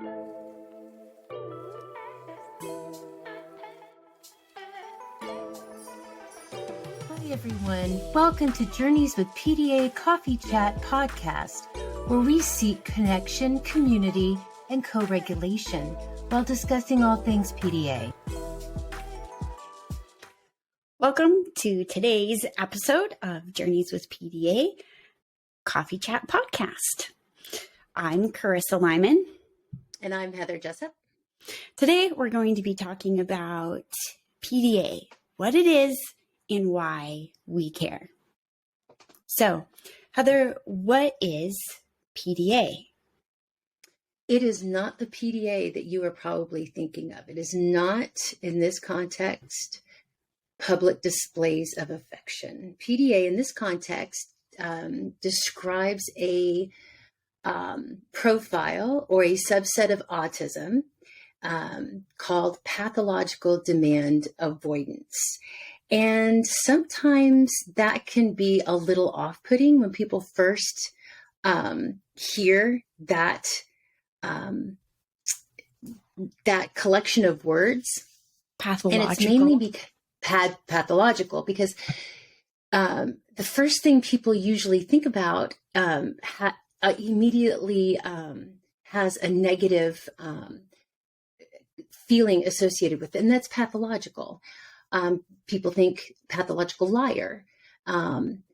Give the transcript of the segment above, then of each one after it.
Hi, everyone. Welcome to Journeys with PDA Coffee Chat podcast, where we seek connection, community, and co-regulation while discussing all things PDA. Welcome to today's episode of Journeys with PDA Coffee Chat podcast. I'm Carissa Lyman. And I'm Heather Jessup. Today we're going to be talking about PDA, what it is, and why we care. So, Heather, what is PDA? It is not the PDA that you are probably thinking of. It is not, in this context, public displays of affection. PDA, in this context, describes a profile or a subset of autism called pathological demand avoidance. And sometimes that can be a little off-putting when people first hear that that collection of words. Pathological. And it's mainly pathological because the first thing people usually think about immediately has a negative feeling associated with it, and that's pathological. People think pathological liar. And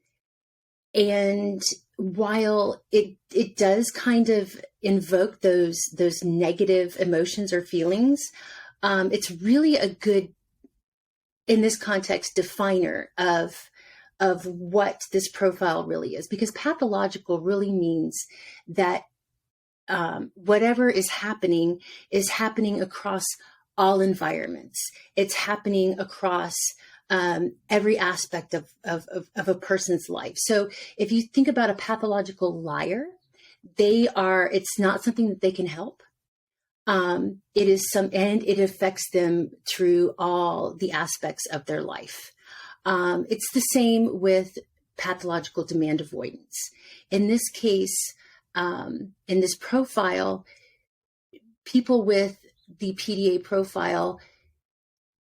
while it does kind of invoke those negative emotions or feelings, it's really a good, in this context, definer of what this profile really is, because pathological really means that whatever is happening across all environments. It's happening across every aspect of a person's life. So if you think about a pathological liar, it's not something that they can help. And it affects them through all the aspects of their life. It's the same with pathological demand avoidance. In this case, in this profile, people with the PDA profile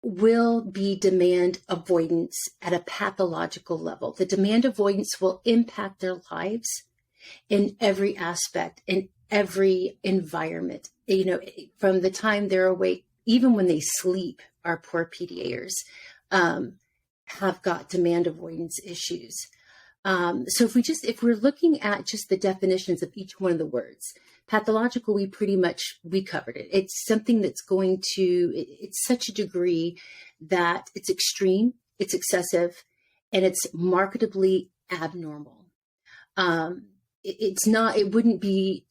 will be demand avoidance at a pathological level. The demand avoidance will impact their lives in every aspect, in every environment. You know, from the time they're awake, even when they sleep, our poor PDAers have got demand avoidance issues. So if we're looking at just the definitions of each one of the words, pathological, we covered it. It's something that's it's such a degree that it's extreme, it's excessive, and it's marketably abnormal. It wouldn't be,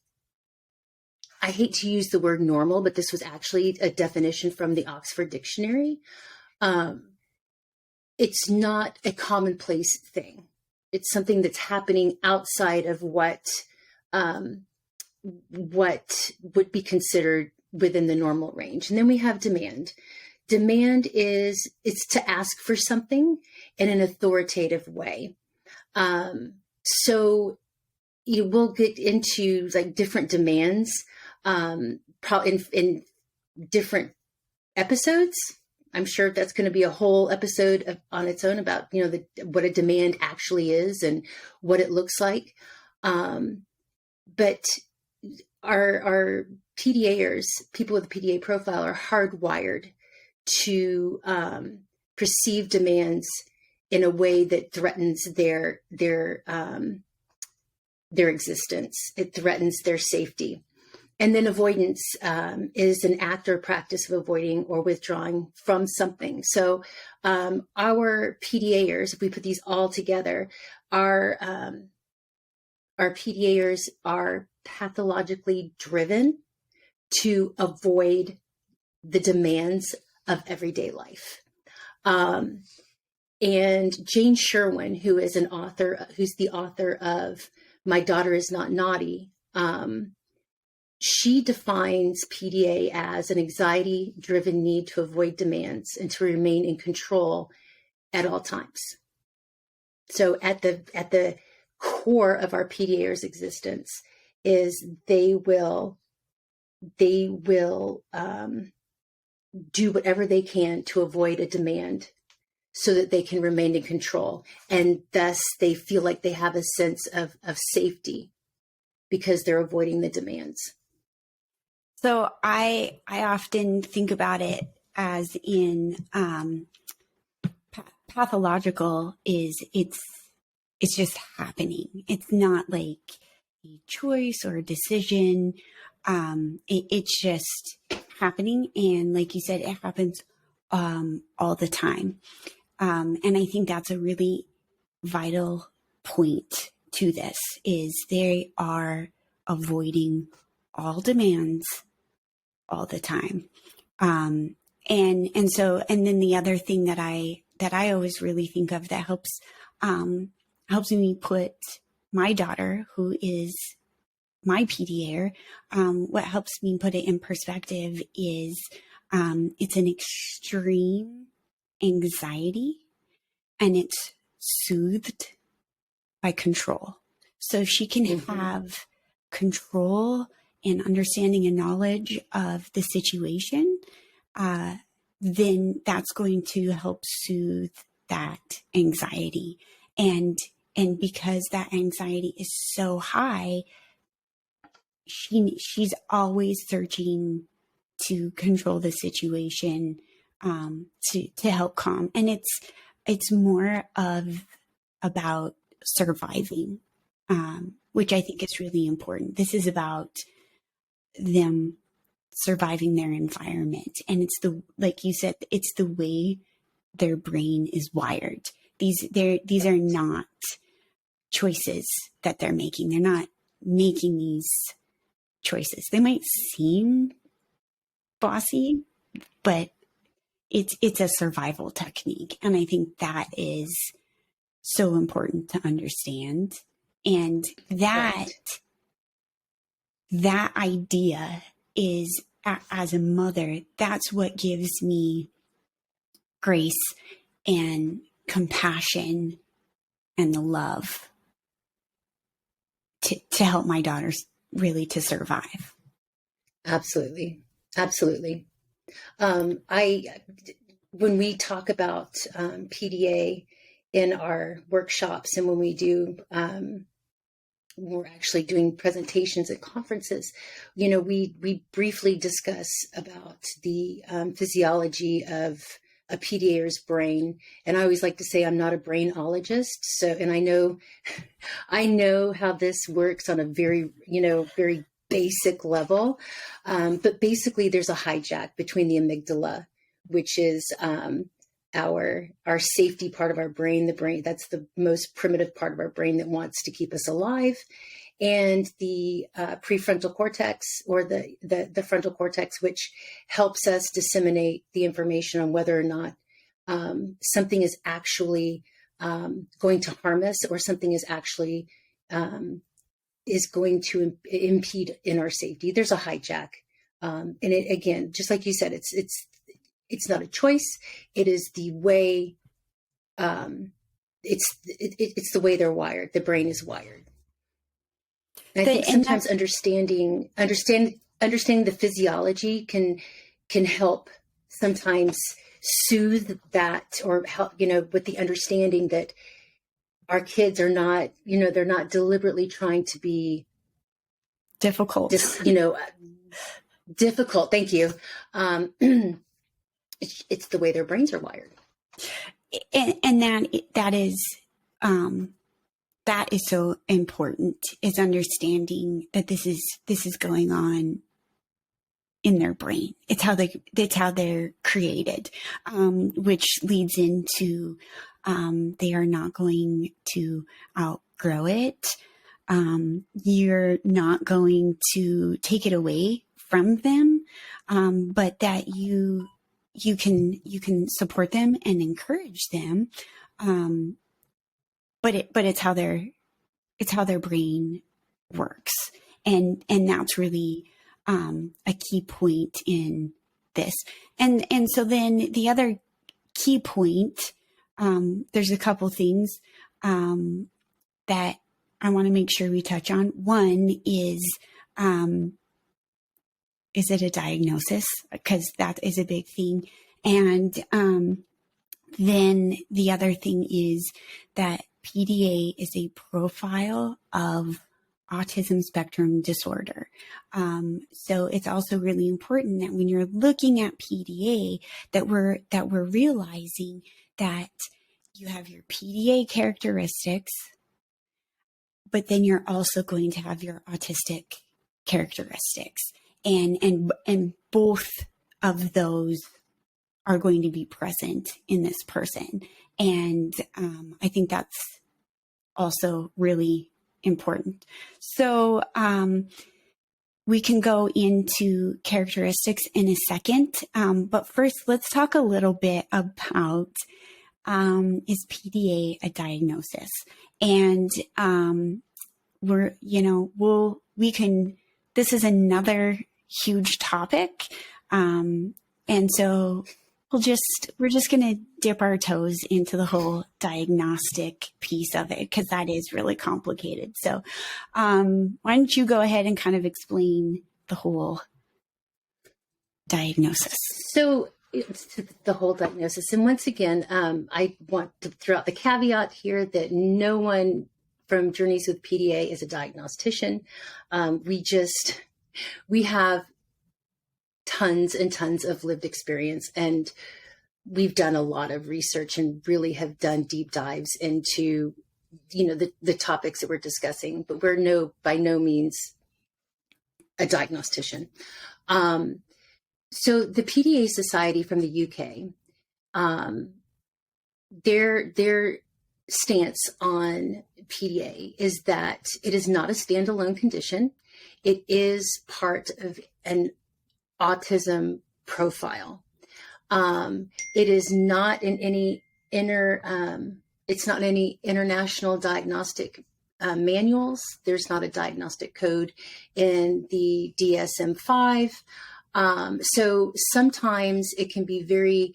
I hate to use the word normal, but this was actually a definition from the Oxford Dictionary. It's not a commonplace thing. It's something that's happening outside of what would be considered within the normal range. And then we have demand. Demand it's to ask for something in an authoritative way. So we'll get into like different demands in different episodes. I'm sure that's going to be a whole episode on its own about, what a demand actually is and what it looks like. But our PDAers, people with a PDA profile, are hardwired to perceive demands in a way that threatens their existence. It threatens their safety. And then avoidance is an act or practice of avoiding or withdrawing from something. So our PDAers, if we put these all together, our PDAers are pathologically driven to avoid the demands of everyday life. And Jane Sherwin, who's the author of My Daughter Is Not Naughty, she defines PDA as an anxiety-driven need to avoid demands and to remain in control at all times. So at the core of our PDAers' existence is they will they will do whatever they can to avoid a demand so that they can remain in control. And thus they feel like they have a sense of safety because they're avoiding the demands. So I often think about it as in pathological is it's just happening. It's not like a choice or a decision. It's just happening. And like you said, it happens all the time. And I think that's a really vital point to this is they are avoiding all demands all the time. And then the other thing that I always really think of that helps me put my daughter, who is my PDA, what helps me put it in perspective is it's an extreme anxiety and it's soothed by control. So she can have control and understanding and knowledge of the situation, then that's going to help soothe that anxiety. And because that anxiety is so high, she's always searching to control the situation, to help calm. And it's more about surviving, which I think is really important. This is about them surviving their environment. And it's like you said, it's the way their brain is wired. These are not choices that they're making. They're not making these choices. They might seem bossy, but it's a survival technique. And I think that is so important to understand. And that idea is, as a mother, that's what gives me grace and compassion and the love to help my daughters really to survive. Absolutely. Absolutely. When we talk about PDA in our workshops and when we do, we're actually doing presentations at conferences, we briefly discuss about the physiology of a PDA's brain. And I always like to say I'm not a brainologist. And I know how this works on a very, very basic level. But basically there's a hijack between the amygdala, which is our safety part of our brain, the brain, that's the most primitive part of our brain that wants to keep us alive. And the prefrontal cortex, or the frontal cortex, which helps us disseminate the information on whether or not something is actually going to harm us, or something is actually is going to impede in our safety. There's a hijack, and it, again, just like you said, it's not a choice. It is the way it's the way they're wired. The brain is wired. And I think sometimes understanding the physiology can help sometimes soothe that, or help, with the understanding that our kids are not, they're not deliberately trying to be difficult. Difficult. Thank you. It's the way their brains are wired. And that is so important, is understanding that this is going on in their brain. It's how they're created, which leads into they are not going to outgrow it. You're not going to take it away from them, but that you can support them and encourage them. But it's how their brain works. And that's really a key point in this. And so then the other key point, there's a couple things that I want to make sure we touch on. One is is it a diagnosis? Because that is a big thing. And then the other thing is that PDA is a profile of autism spectrum disorder. So it's also really important that when you're looking at PDA, that we're realizing that you have your PDA characteristics, but then you're also going to have your autistic characteristics, and both of those are going to be present in this person. And I think that's also really important. So we can go into characteristics in a second, but first let's talk a little bit about is PDA a diagnosis? And this is another huge topic. And so we're just going to dip our toes into the whole diagnostic piece of it, because that is really complicated. So why don't you go ahead and kind of explain the whole diagnosis? So it's the whole diagnosis. And once again, I want to throw out the caveat here that no one from Journeys with PDA is a diagnostician. We have tons and tons of lived experience, and we've done a lot of research and really have done deep dives into, the topics that we're discussing, but we're by no means a diagnostician. So the PDA Society from the UK, their stance on PDA is that it is not a standalone condition. It is part of an autism profile. It is not in any it's not in any international diagnostic manuals. There's not a diagnostic code in the DSM-5. So sometimes it can be very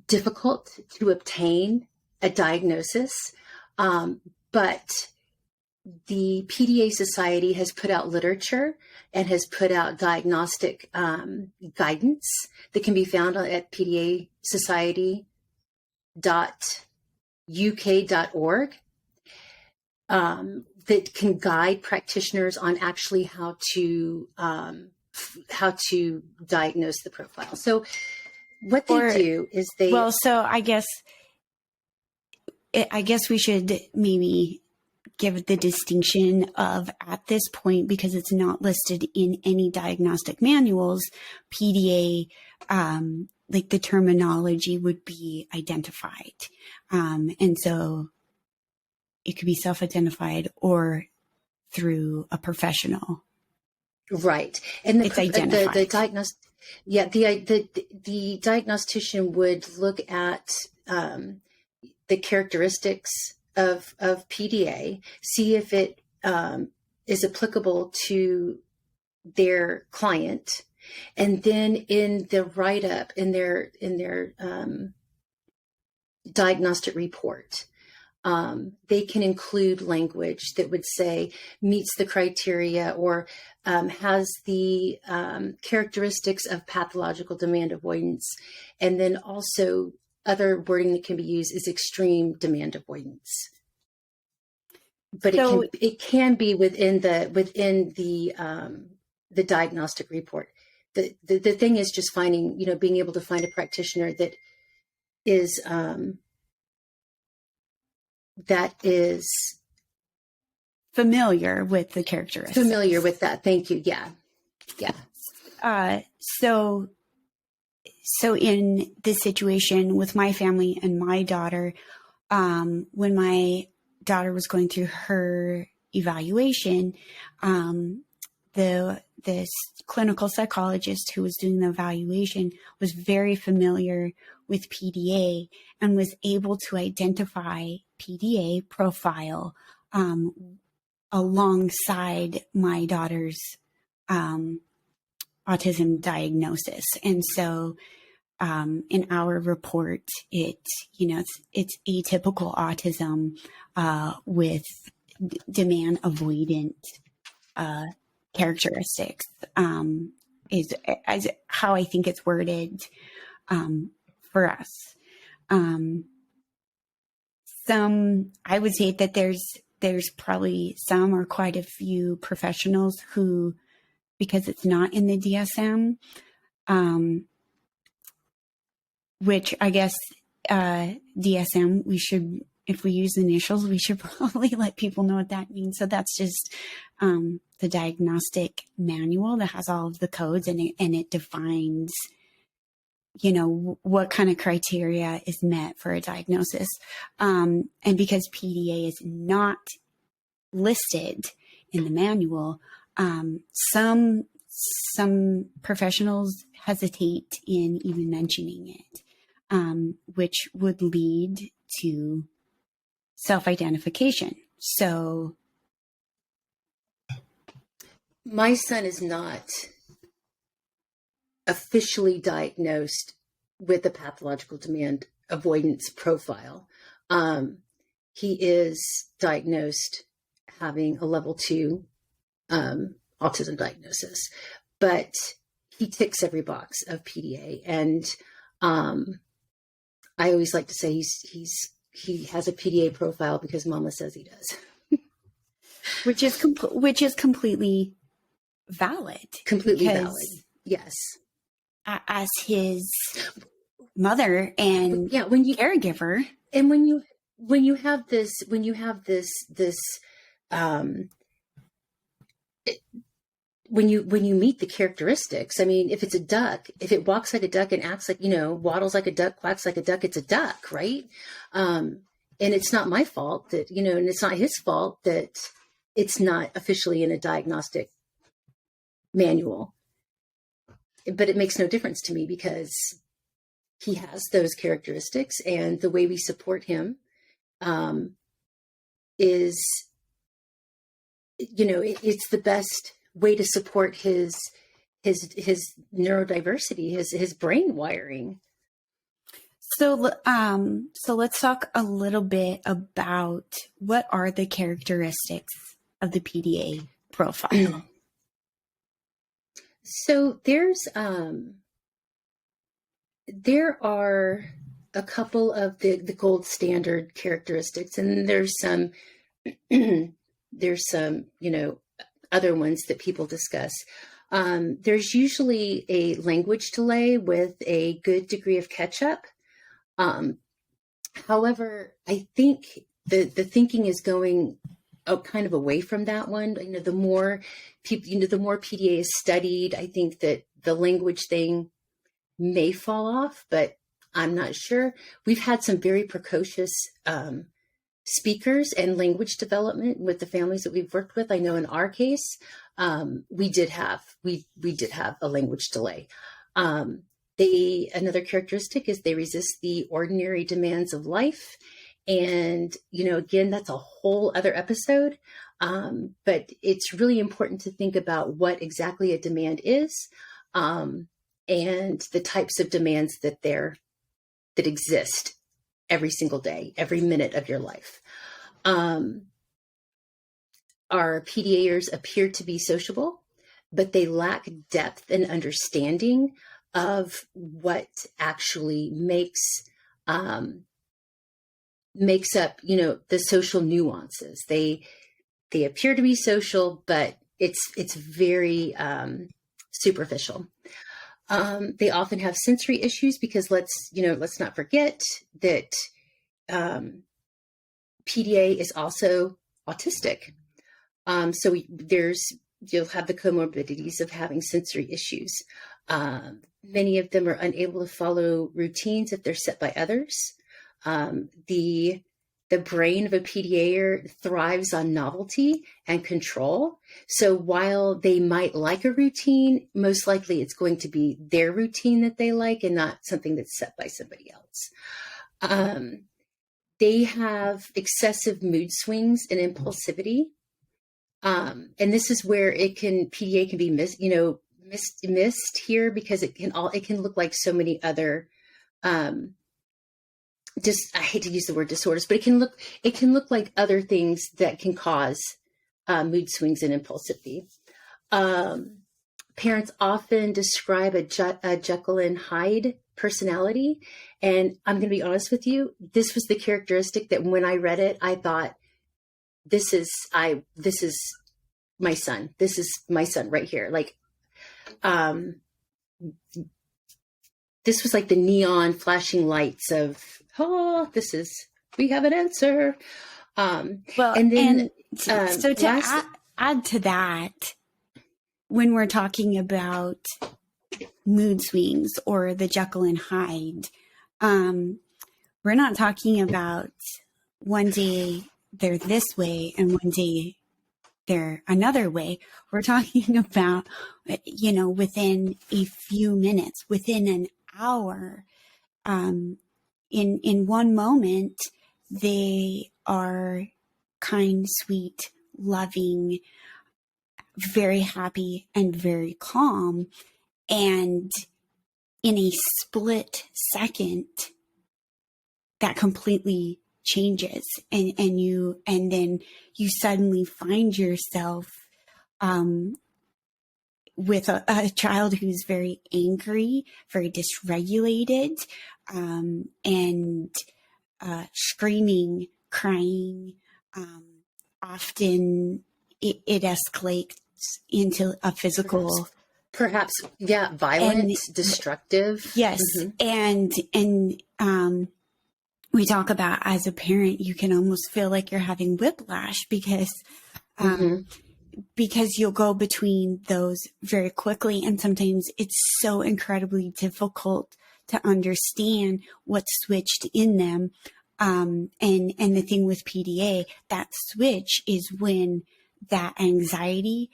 difficult to obtain a diagnosis, but the PDA Society has put out literature and has put out diagnostic guidance that can be found at pdasociety.uk.org that can guide practitioners on actually how to diagnose the profile. So what they do is so I guess we should maybe give the distinction of, at this point, because it's not listed in any diagnostic manuals, PDA, like the terminology would be identified. And so it could be self-identified or through a professional. Right. And it's identified. The diagnostician would look at the characteristics of PDA, see if it is applicable to their client, and then in the write-up in their diagnostic report, they can include language that would say meets the criteria or has the characteristics of pathological demand avoidance, and then also other wording that can be used is extreme demand avoidance. But it can be within the diagnostic report. The thing is just finding, being able to find a practitioner that is familiar with the characteristics. Familiar with that. Thank you. Yeah. So in this situation with my family and my daughter, when my daughter was going through her evaluation, the clinical psychologist who was doing the evaluation was very familiar with PDA and was able to identify PDA profile alongside my daughter's autism diagnosis. And so in our report, it's atypical autism with demand avoidant characteristics, is as how I think it's worded for us. I would say that there's probably some or quite a few professionals who, because it's not in the DSM, which I guess DSM, if we use initials, we should probably let people know what that means. So that's just the diagnostic manual that has all of the codes, and it defines, what kind of criteria is met for a diagnosis. And because PDA is not listed in the manual, some professionals hesitate in even mentioning it, which would lead to self-identification. So my son is not officially diagnosed with a pathological demand avoidance profile. He is diagnosed having a level 2 autism diagnosis, but he ticks every box of PDA. And I always like to say he has a PDA profile because Mama says he does, which is completely valid. Completely valid. Yes. As his mother and caregiver, and when you have this when you meet the characteristics, I mean, if it's a duck, if it walks like a duck and acts like, waddles like a duck, quacks like a duck, it's a duck, right? And it's not my fault that, and it's not his fault that it's not officially in a diagnostic manual. But it makes no difference to me because he has those characteristics, and the way we support him is, it's the best way to support his neurodiversity, his brain wiring. So let's talk a little bit about what are the characteristics of the PDA profile. So there are a couple of the gold standard characteristics, and there's some other ones that people discuss. There's usually a language delay with a good degree of catch up. However, I think the thinking is going kind of away from that one. The more people, the more PDA is studied, I think that the language thing may fall off, but I'm not sure. We've had some very precocious speakers and language development with the families that we've worked with. I know in our case, we did have a language delay. Another characteristic is they resist the ordinary demands of life. And, again, that's a whole other episode. But it's really important to think about what exactly a demand is, and the types of demands that exist every single day, every minute of your life. Our PDAers appear to be sociable, but they lack depth and understanding of what actually makes up, the social nuances. They appear to be social, but it's very superficial. They often have sensory issues because let's not forget that PDA is also autistic. So you'll have the comorbidities of having sensory issues. Many of them are unable to follow routines if they're set by others. The brain of a PDAer thrives on novelty and control. So while they might like a routine, most likely it's going to be their routine that they like and not something that's set by somebody else. They have excessive mood swings and impulsivity. And this is where PDA can be missed here because it can look like so many other, I hate to use the word disorders, but it can look like other things that can cause mood swings and impulsivity. parents often describe a Jekyll and Hyde personality. And I'm going to be honest with you, this was the characteristic that when I read it, I thought, this is my son. This is my son right here. Like, this was like the neon flashing lights of, we have an answer. Well, and then, so to add to that, when we're talking about mood swings or the Jekyll and Hyde, we're not talking about one day they're this way and one day they're another way. We're talking about, within a few minutes, within an hour, in one moment, they are kind, sweet, loving, very happy, and very calm. And in a split second, that completely changes. And then you suddenly find yourself with a child who's very angry, very dysregulated, and screaming, crying. Often it escalates into a physical, perhaps violent, destructive. Yes. Mm-hmm. And we talk about, as a parent, you can almost feel like you're having whiplash because you'll go between those very quickly. And sometimes it's so incredibly difficult to understand what's switched in them. And the thing with PDA, that switch is when that anxiety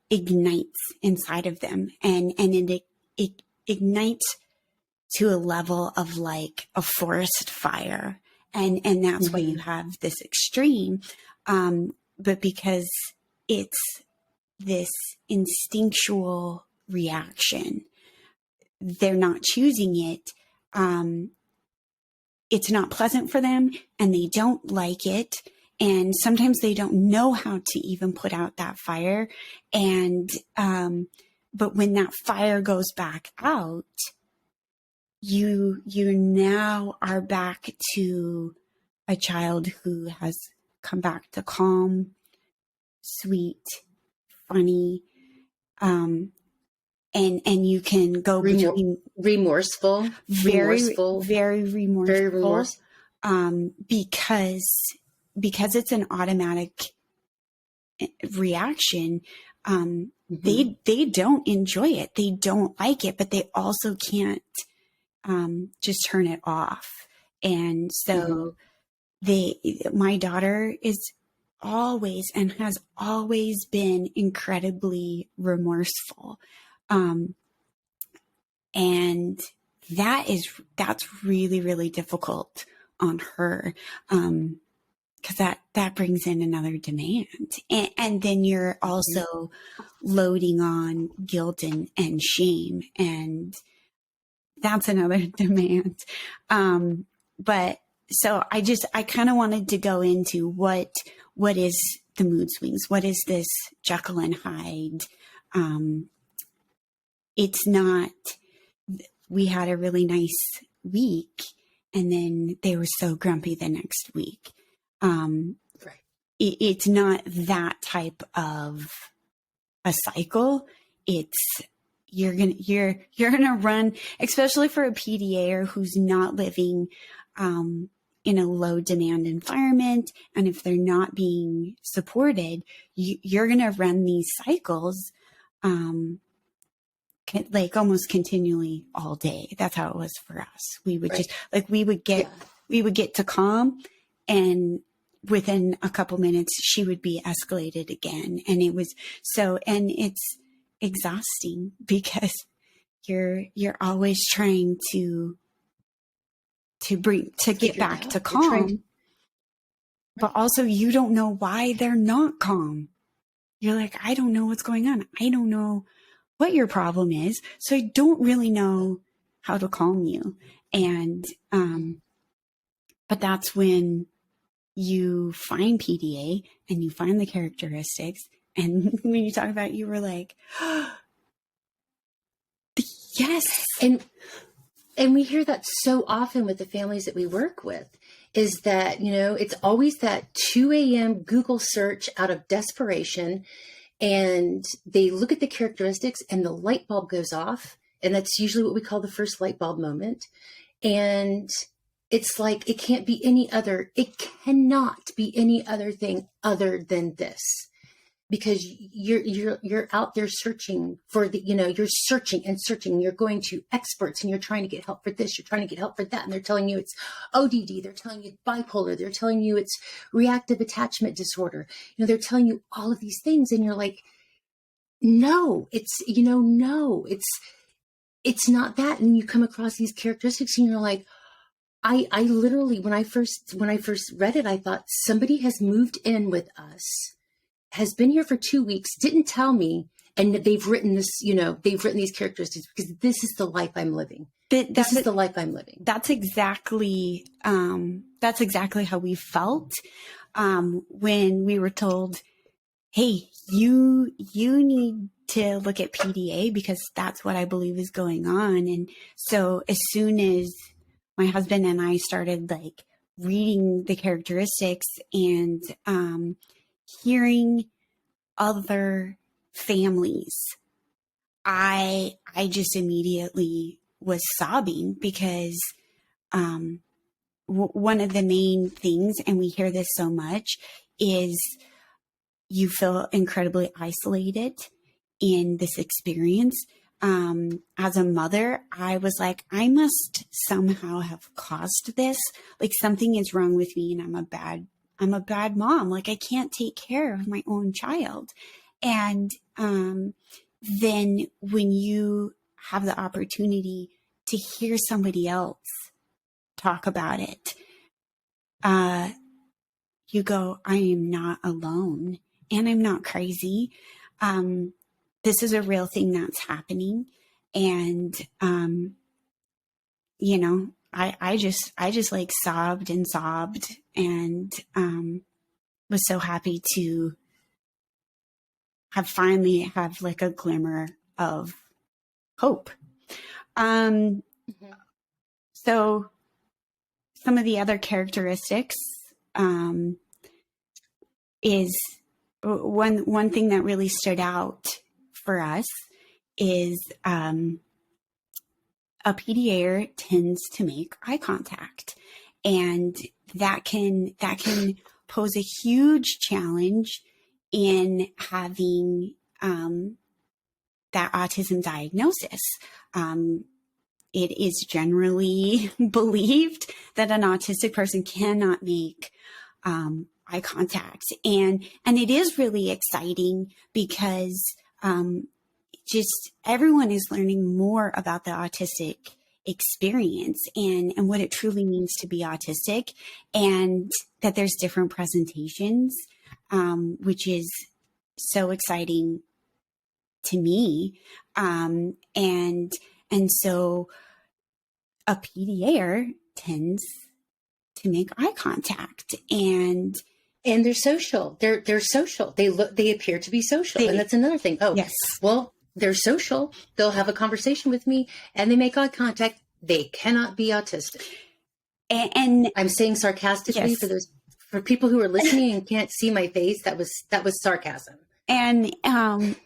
ignites inside of them, and it ignites to a level of like a forest fire, and that's why you have this extreme, but because it's this instinctual reaction, they're not choosing it. It's not pleasant for them, and they don't like it. And sometimes they don't know how to even put out that fire. And, but when that fire goes back out, you now are back to a child who has come back to calm, sweet, funny, and you can go between remorseful, very remorseful, because it's an automatic reaction. They don't enjoy it. They don't like it, but they also can't just turn it off. And so my daughter is always and has always been incredibly remorseful. And that's really, really difficult on her. Because that brings in another demand. And then you're also loading on guilt and shame. And that's another demand. But so I kind of wanted to go into what is the mood swings? What is this Jekyll and Hyde? It's not, we had a really nice week and then they were so grumpy the next week. Right. It's not that type of a cycle. It's you're gonna run, especially for a PDAer who's not living in a low demand environment, and if they're not being supported, you're gonna run these cycles like almost continually all day. That's how it was for us. We would just we would get to calm, and within a couple minutes she would be escalated again. And it was and it's exhausting because you're always trying to get back to calm, but also you don't know why they're not calm. You're like, I don't know what's going on. I don't know what your problem is. So I don't really know how to calm you. And, but that's when you find PDA and you find the characteristics And when you talk about it, you were like, yes. And we hear that so often with the families that we work with, is that, it's always that 2 a.m. Google search out of desperation. And they look at the characteristics and the light bulb goes off. And that's usually what we call the first light bulb moment. And it's like, it cannot be any other thing other than this. Because you're out there searching for you're searching and searching. You're going to experts and you're trying to get help for this. You're trying to get help for that. And they're telling you it's ODD. They're telling you bipolar. They're telling you it's reactive attachment disorder. They're telling you all of these things. And you're like, no, it's not that. And you come across these characteristics and you're like, I literally, when I first read it, I thought somebody has moved in with us, has been here for 2 weeks, didn't tell me, and they've written this, they've written these characteristics because this is the life I'm living. This is the life I'm living. That's exactly how we felt when we were told, hey, you need to look at PDA because that's what I believe is going on. And so as soon as my husband and I started like reading the characteristics and hearing other families, I just immediately was sobbing because one of the main things, and we hear this so much, is you feel incredibly isolated in this experience. As a mother, I was like, I must somehow have caused this. Like something is wrong with me and I'm a bad mom. Like I can't take care of my own child. And then when you have the opportunity to hear somebody else talk about it, you go, I am not alone and I'm not crazy. This is a real thing that's happening. And, I just like sobbed and was so happy to finally have like a glimmer of hope. So some of the other characteristics, is one thing that really stood out for us is, a PDAer tends to make eye contact, and that can pose a huge challenge in having that autism diagnosis. It is generally believed that an autistic person cannot make eye contact, and it is really exciting because just everyone is learning more about the autistic experience and what it truly means to be autistic, and that there's different presentations, which is so exciting to me. And so a PDAer tends to make eye contact and they're social. They're social. They appear to be social. And that's another thing. Oh, yes. Well, they're social. They'll have a conversation with me and they make eye contact. They cannot be autistic. And I'm saying sarcastically, yes, for people who are listening and can't see my face, that was sarcasm. And,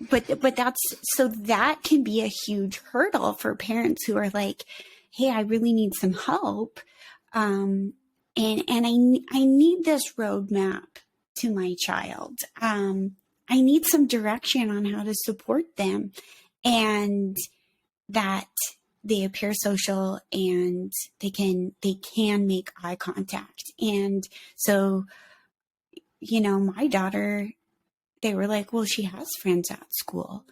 but that can be a huge hurdle for parents who are like, hey, I really need some help. And I need this roadmap to my child. I need some direction on how to support them, and that they appear social and they can make eye contact. And so, my daughter, they were like, well, she has friends at school.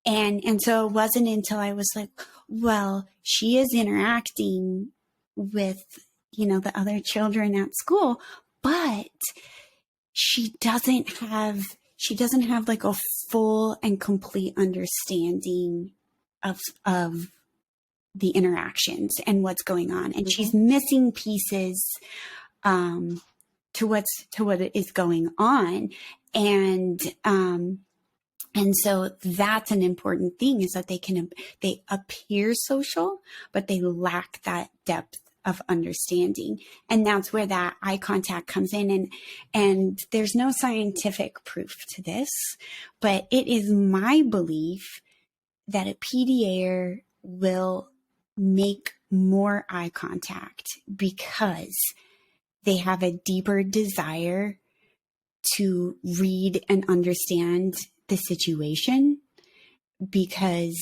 And so it wasn't until I was like, well, she is interacting with, the other children at school, but she doesn't have like a full and complete understanding of the interactions and what's going on. And she's missing pieces, to what is going on. And And so that's an important thing, is that they appear social, but they lack that depth of understanding. And that's where that eye contact comes in. And there's no scientific proof to this, but it is my belief that a PDAer will make more eye contact because they have a deeper desire to read and understand the situation because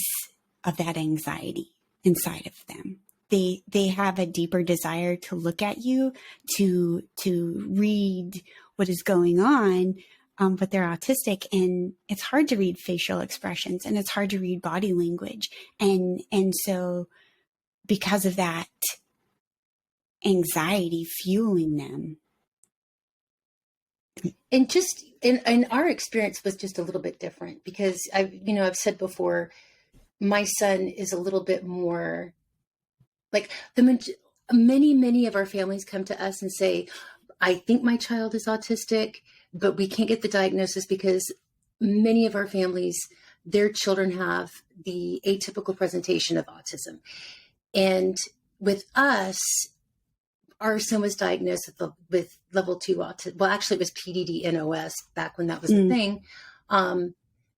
of that anxiety inside of them. They have a deeper desire to look at you, to read what is going on, but they're autistic, and it's hard to read facial expressions, and it's hard to read body language, and so because of that anxiety fueling them. And just in our experience was just a little bit different, because I've said before, my son is a little bit more like many of our families come to us and say, I think my child is autistic, but we can't get the diagnosis because many of our families, their children have the atypical presentation of autism. And with us, our son was diagnosed with level 2 autism. Well, actually, it was PDD-NOS back when that was a thing,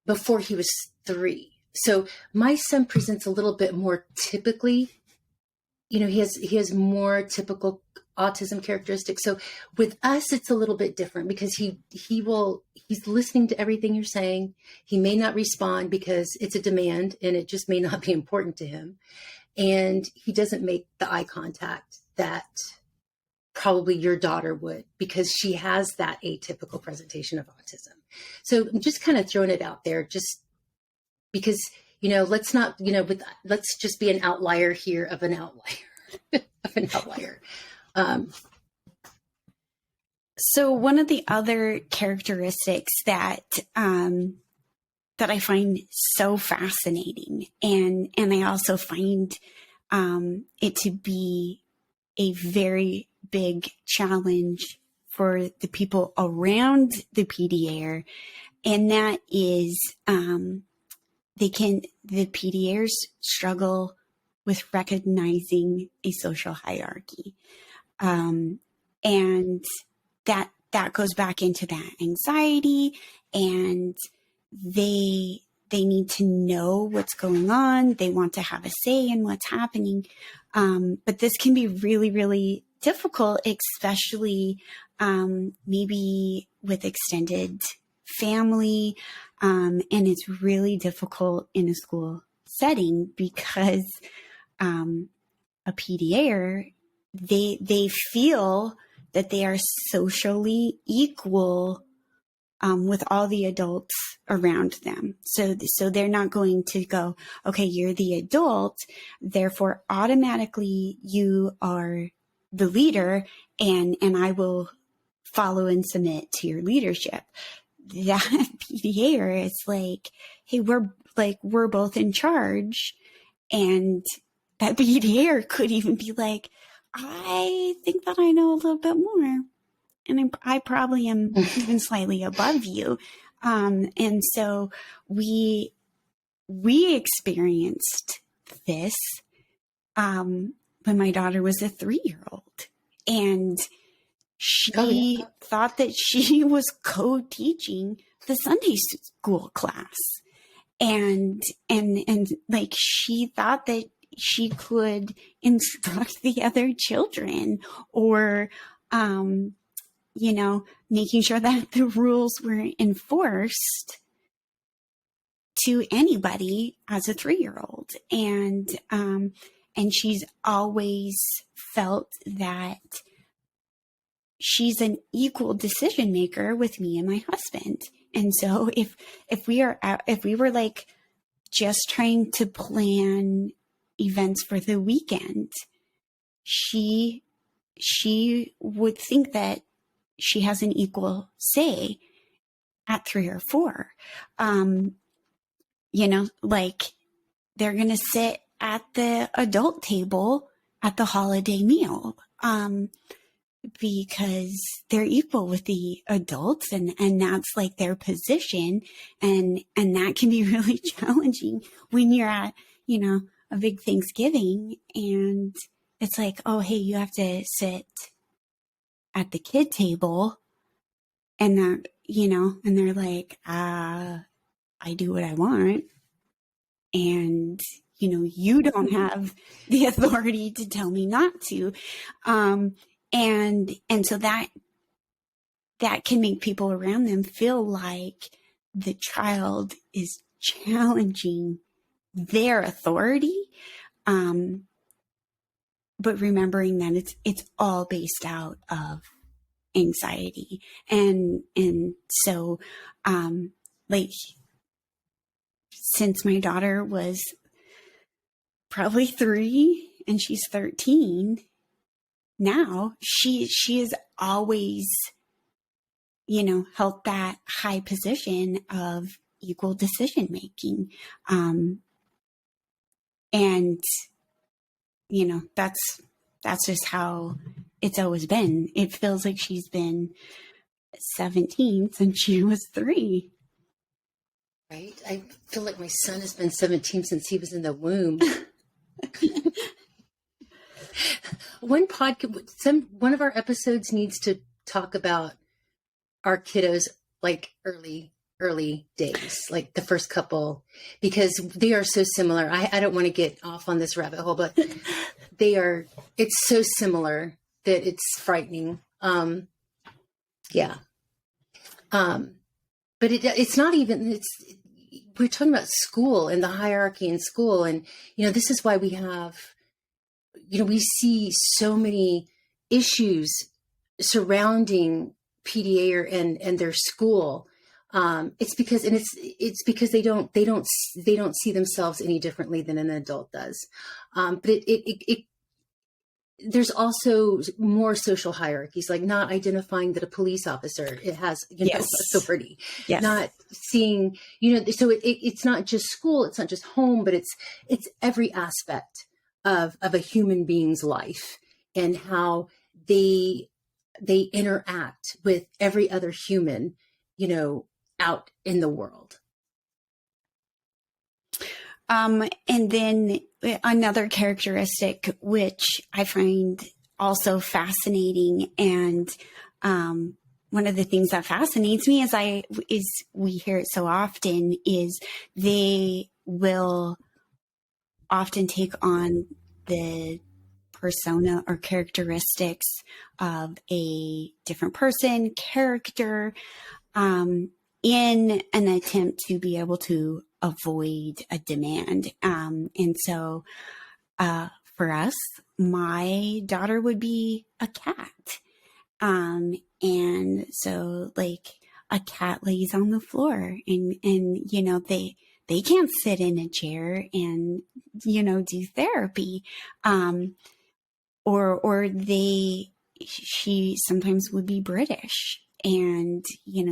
before he was 3. So my son presents a little bit more typically. He has more typical autism characteristics. So with us, it's a little bit different because he's listening to everything you're saying. He may not respond because it's a demand and it just may not be important to him. And he doesn't make the eye contact that probably your daughter would, because she has that atypical presentation of autism. So I'm just kind of throwing it out there just because, let's not, let's just be an outlier here of an outlier. So one of the other characteristics that I find so fascinating, and I also find it to be a very big challenge for the people around the PDAer, and that is the PDAers struggle with recognizing a social hierarchy, and that goes back into that anxiety, and they need to know what's going on. They want to have a say in what's happening. But this can be really, really difficult, especially maybe with extended family. And it's really difficult in a school setting because a PDAer, they feel that they are socially equal with all the adults around them. So they're not going to go, okay, you're the adult, therefore automatically you are the leader, and I will follow and submit to your leadership. That PDAer is like, hey, we're both in charge. And that PDAer could even be like, I think that I know a little bit more, and I probably am even slightly above you. And so we experienced this when my daughter was a 3-year-old, and she thought that she was co-teaching the Sunday school class, and like she thought that she could instruct the other children, or making sure that the rules were enforced to anybody as a 3-year-old. And she's always felt that she's an equal decision maker with me and my husband. And so if we were like just trying to plan events for the weekend, she would think that she has an equal say at 3 or 4. Like they're going to sit at the adult table at the holiday meal, because they're equal with the adults, and that's like their position. And that can be really challenging when you're at, a big Thanksgiving and it's like, oh, hey, you have to sit at the kid table, and that, and they're like, I do what I want. And, you don't have the authority to tell me not to. And so that can make people around them feel like the child is challenging their authority. But remembering that it's all based out of anxiety. And so, like, since my daughter was probably 3 and she's 13 now, she has always, held that high position of equal decision making. And, that's just how it's always been. It feels like she's been 17 since she was 3. Right. I feel like my son has been 17 since he was in the womb. One of our episodes needs to talk about our kiddos, like early days, like the first couple, because they are so similar. I don't want to get off on this rabbit hole, but it's so similar that it's frightening. Yeah. But it's not even, we're talking about school and the hierarchy in school. And, this is why we have, we see so many issues surrounding PDA and their school. It's because they don't see themselves any differently than an adult does. But there's also more social hierarchies, like not identifying that a police officer, it has, Yes. authority, Yes. not seeing, so it's not just school, it's not just home, but it's every aspect of a human being's life and how they interact with every other human, out in the world. And then another characteristic, which I find also fascinating, and one of the things that fascinates me is we hear it so often, is they will often take on the persona or characteristics of a different person, character, in an attempt to be able to avoid a demand. And so for us, my daughter would be a cat. And so, like, a cat lays on the floor and they can't sit in a chair and, do therapy. Or she sometimes would be British, and,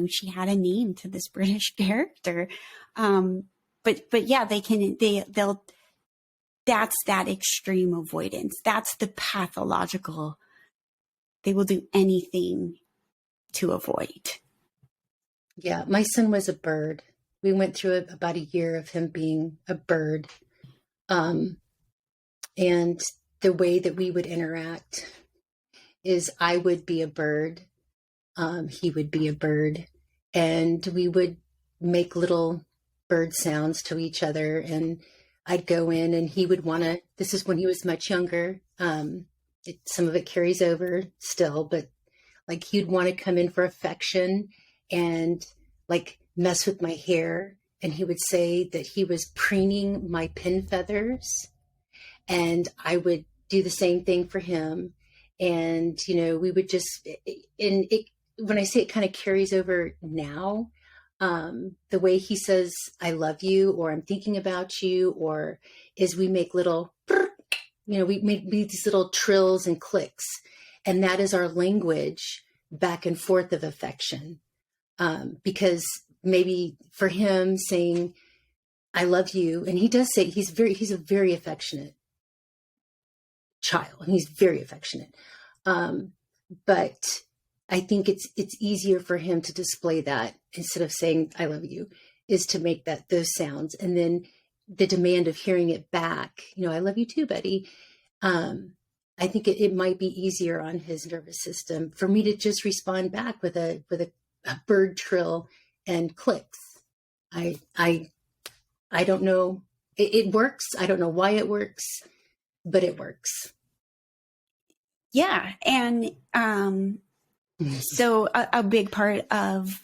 she had a name to this British character. But yeah, they'll, that's that extreme avoidance. That's the pathological. They will do anything to avoid. Yeah. My son was a bird. We went through about a year of him being a bird. And the way that we would interact is I would be a bird. He would be a bird, and we would make little bird sounds to each other. And I'd go in and he would this is when he was much younger. Some of it carries over still, but like he'd want to come in for affection and like mess with my hair. And he would say that he was preening my pin feathers, and I would do the same thing for him. And, we would just, when I say it kind of carries over now, the way he says, I love you, or I'm thinking about you, or is we make little, we make these little trills and clicks. And that is our language back and forth of affection. Because maybe for him saying, I love you. And he does say he's a very affectionate child, and he's very affectionate. but I think it's easier for him to display that instead of saying "I love you," is to make those sounds, and then the demand of hearing it back. I love you too, buddy. I think it might be easier on his nervous system for me to just respond back with a bird trill and clicks. I don't know. It works. I don't know why it works, but it works. Yeah. And so a big part of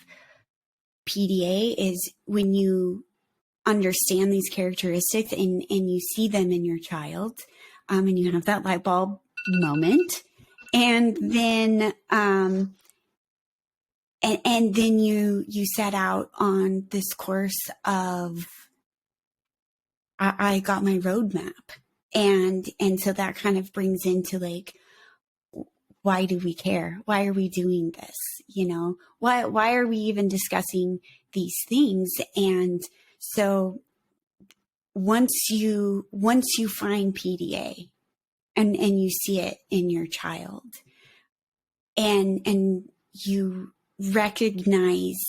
PDA is when you understand these characteristics and you see them in your child, and you have that light bulb moment, and then and then you set out on this course of I got my roadmap, and so that kind of brings into like, why do we care? Why are we doing this? Why are we even discussing these things? And so once you find PDA and you see it in your child, and you recognize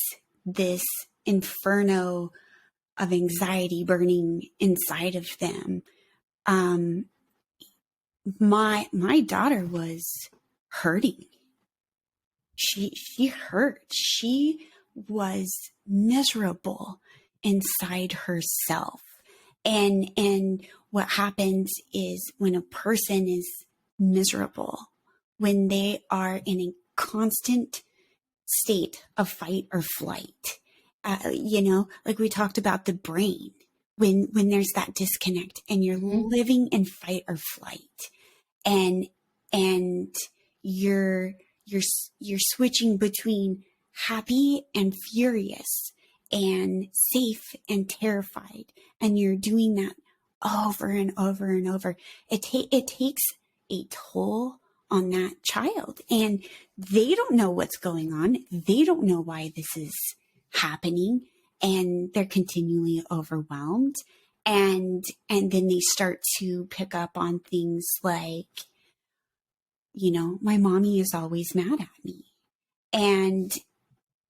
this inferno of anxiety burning inside of them, my daughter was hurting. She hurt. She was miserable inside herself. And what happens is when a person is miserable, when they are in a constant state of fight or flight, like we talked about the brain, when there's that disconnect and you're living in fight or flight, and you're switching between happy and furious and safe and terrified, and you're doing that over and over and over. It takes a toll on that child, and they don't know what's going on. They don't know why this is happening, and they're continually overwhelmed. And then they start to pick up on things like, my mommy is always mad at me. And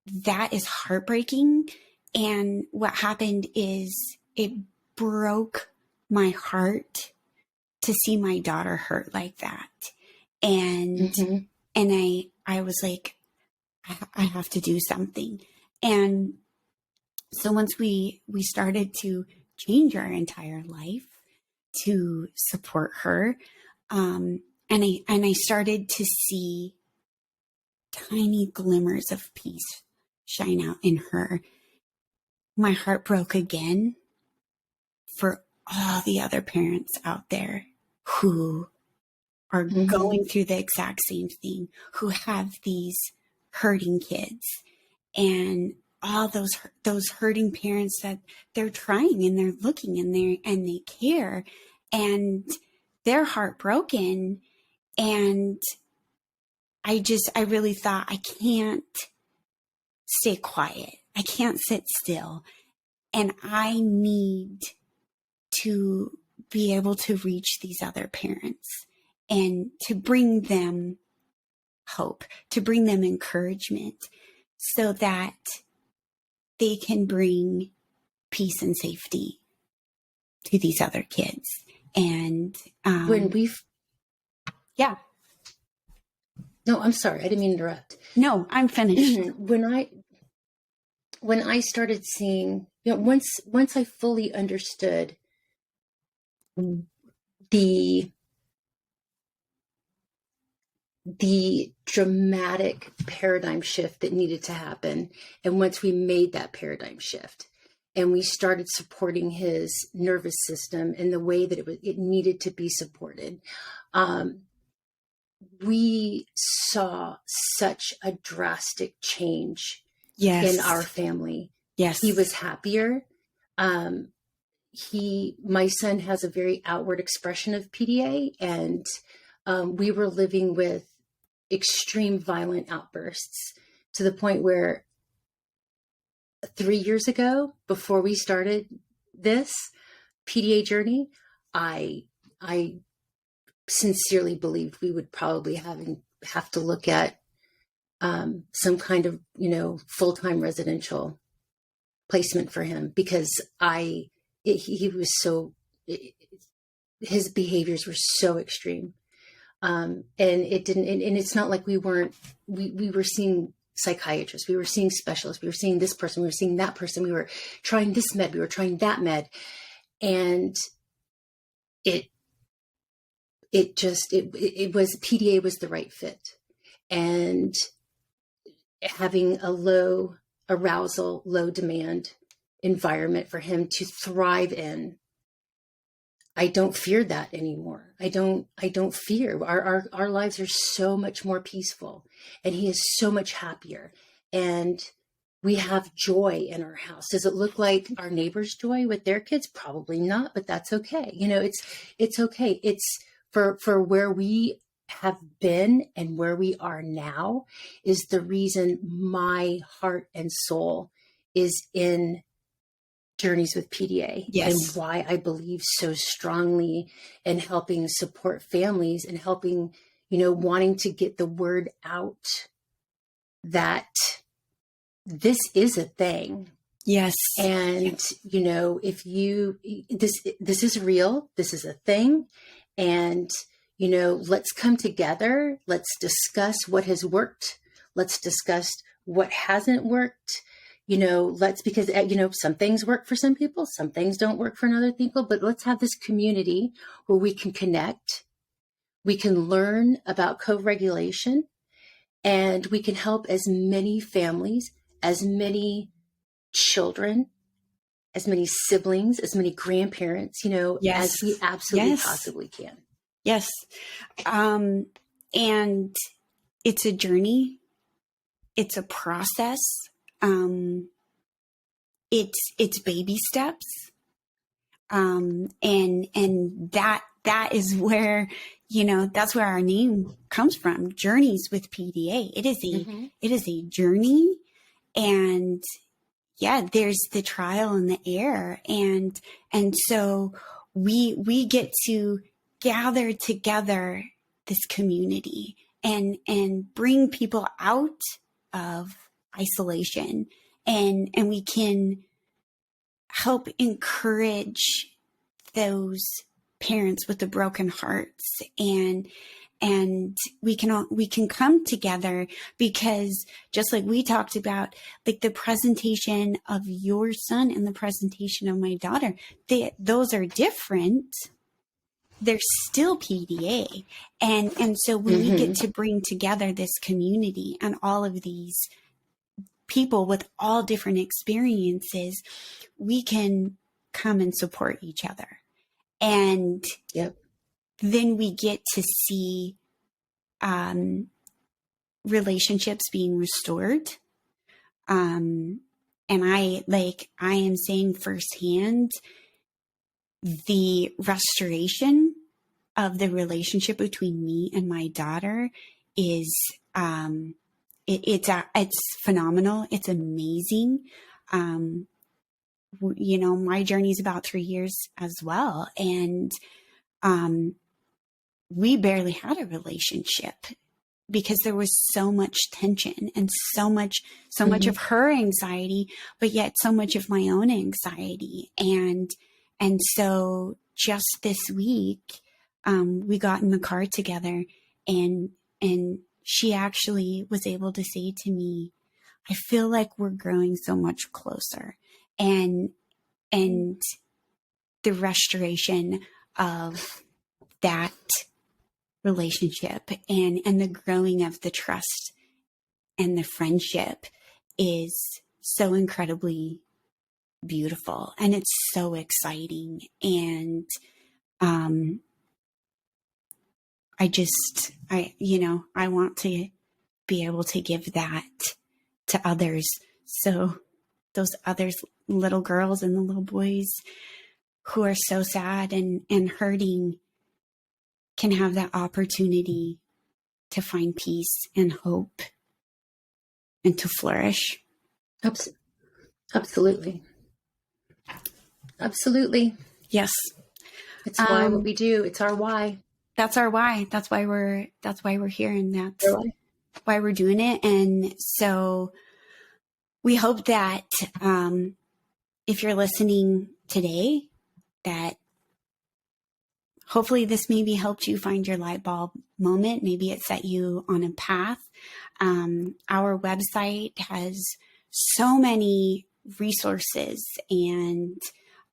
that is heartbreaking. And what happened is it broke my heart to see my daughter hurt like that. And and I was like, I have to do something. And so once we started to change our entire life to support her, and I started to see tiny glimmers of peace shine out in her, my heart broke again for all the other parents out there who are going through the exact same thing, who have these hurting kids, and all those hurting parents that they're trying and they're looking and they care, and they're heartbroken. And I really thought, I can't stay quiet. I can't sit still. And I need to be able to reach these other parents and to bring them hope, to bring them encouragement, so that they can bring peace and safety to these other kids. And yeah. No, I'm sorry. I didn't mean to interrupt. No, I'm finished. When I started seeing, once I fully understood the dramatic paradigm shift that needed to happen, and once we made that paradigm shift and we started supporting his nervous system in the way that it needed to be supported, we saw such a drastic change in our family. Yes. He was happier. My son has a very outward expression of PDA, and we were living with extreme violent outbursts to the point where 3 years ago, before we started this PDA journey, I sincerely believed we would probably have to look at some kind of, full-time residential placement for him, because he was so, his behaviors were so extreme. And it didn't, and it's not like we were seeing psychiatrists, we were seeing specialists, we were seeing this person, we were seeing that person, we were trying this med, we were trying that med. And it was, PDA was the right fit. And having a low arousal, low demand environment for him to thrive in, I don't fear that anymore. I don't fear. Our lives are so much more peaceful, and he is so much happier, and we have joy in our house. Does it look like our neighbors' joy with their kids? Probably not, but that's okay. It's okay. It's for where we have been and where we are now is the reason my heart and soul is in Journeys with PDA. Yes. And why I believe so strongly in helping support families and helping, wanting to get the word out that this is a thing. Yes. And, if this is real, this is a thing. And, let's come together. Let's discuss what has worked. Let's discuss what hasn't worked. Because some things work for some people, some things don't work for another people, but let's have this community where we can connect. We can learn about co-regulation, and we can help as many families, as many children, as many siblings, as many grandparents, Yes. as we absolutely Yes. possibly can. Yes. And it's a journey. It's a process. It's baby steps. And that is where, that's where our name comes from. Journeys with PDA. It is a journey, and there's the trial and the error. And so we get to gather together this community and bring people out of isolation, and we can help encourage those parents with the broken hearts, and we can come together, because just like we talked about, like the presentation of your son and the presentation of my daughter, those are different. They're still PDA. And so when we get to bring together this community and all of these people with all different experiences, we can come and support each other. And then we get to see relationships being restored. And I am saying firsthand, the restoration of the relationship between me and my daughter is it's phenomenal. It's amazing. My journey is about 3 years as well, and we barely had a relationship because there was so much tension and so much of her anxiety, but yet so much of my own anxiety. And so just this week, we got in the car together, and she actually was able to say to me, I feel like we're growing so much closer. And the restoration of that relationship and the growing of the trust and the friendship is so incredibly beautiful, and it's so exciting. And I want to be able to give that to others, so those others, little girls and the little boys who are so sad and hurting, can have that opportunity to find peace and hope and to flourish. Absolutely. Absolutely. Yes. It's why what we do. It's our why. that's our why. That's why we're here, and that's why we're doing it. And so we hope that if you're listening today, that hopefully this maybe helped you find your light bulb moment. Maybe it set you on a path. Our website has so many resources and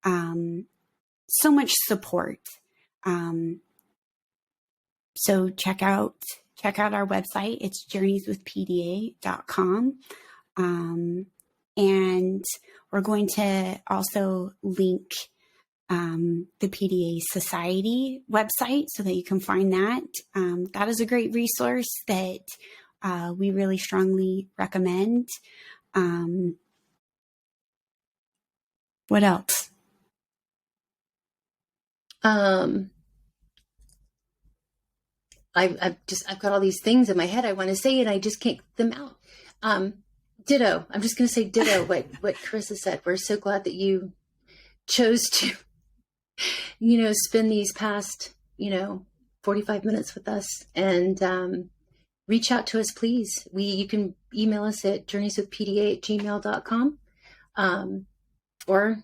so much support. So check out our website. It's journeyswithpda.com. And we're going to also link the PDA Society website so that you can find that. That is a great resource that we really strongly recommend. What else? I've got all these things in my head I want to say, and I just can't get them out. Ditto. I'm just going to say ditto what Carissa said. We're so glad that you chose to, spend these past, 45 minutes with us, and reach out to us, please. You can email us at journeyswithpda@gmail.com. Or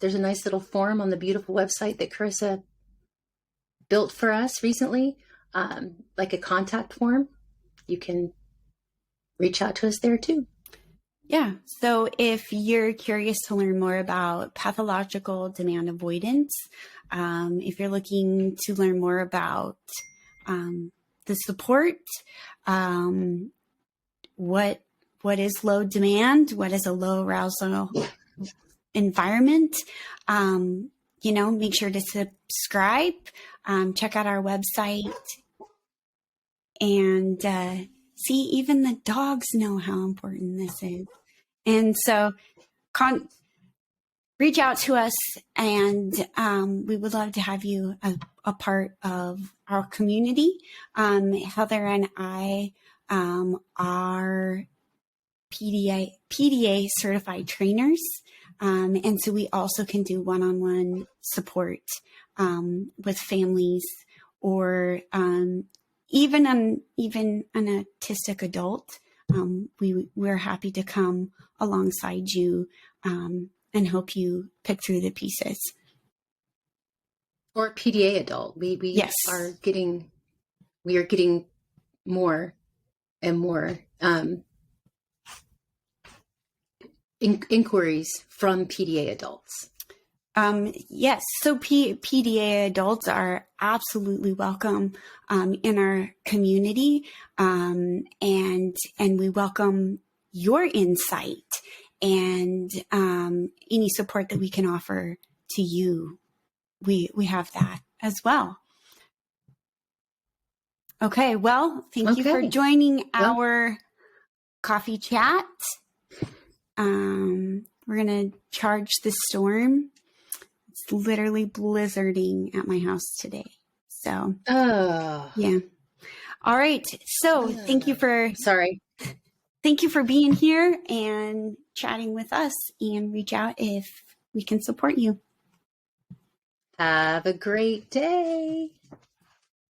there's a nice little form on the beautiful website that Carissa built for us recently, like a contact form. You can reach out to us there too. Yeah. So if you're curious to learn more about pathological demand avoidance, if you're looking to learn more about the support, what is low demand, what is a low arousal environment, make sure to subscribe, check out our website, and see, even the dogs know how important this is. And so reach out to us, and we would love to have you a part of our community. Heather and I are PDA certified trainers. And so we also can do one-on-one support with families, or even an autistic adult. We're happy to come alongside you and help you pick through the pieces. Or PDA adult. We yes. are getting more and more inquiries from PDA adults. Yes. So PDA adults are absolutely welcome in our community. And we welcome your insight and any support that we can offer to you. We have that as well. Okay. Well, thank you for joining our coffee chat. We're going to charge the storm. It's literally blizzarding at my house today. So, yeah. All right. So thank you for being here and chatting with us, and reach out if we can support you. Have a great day.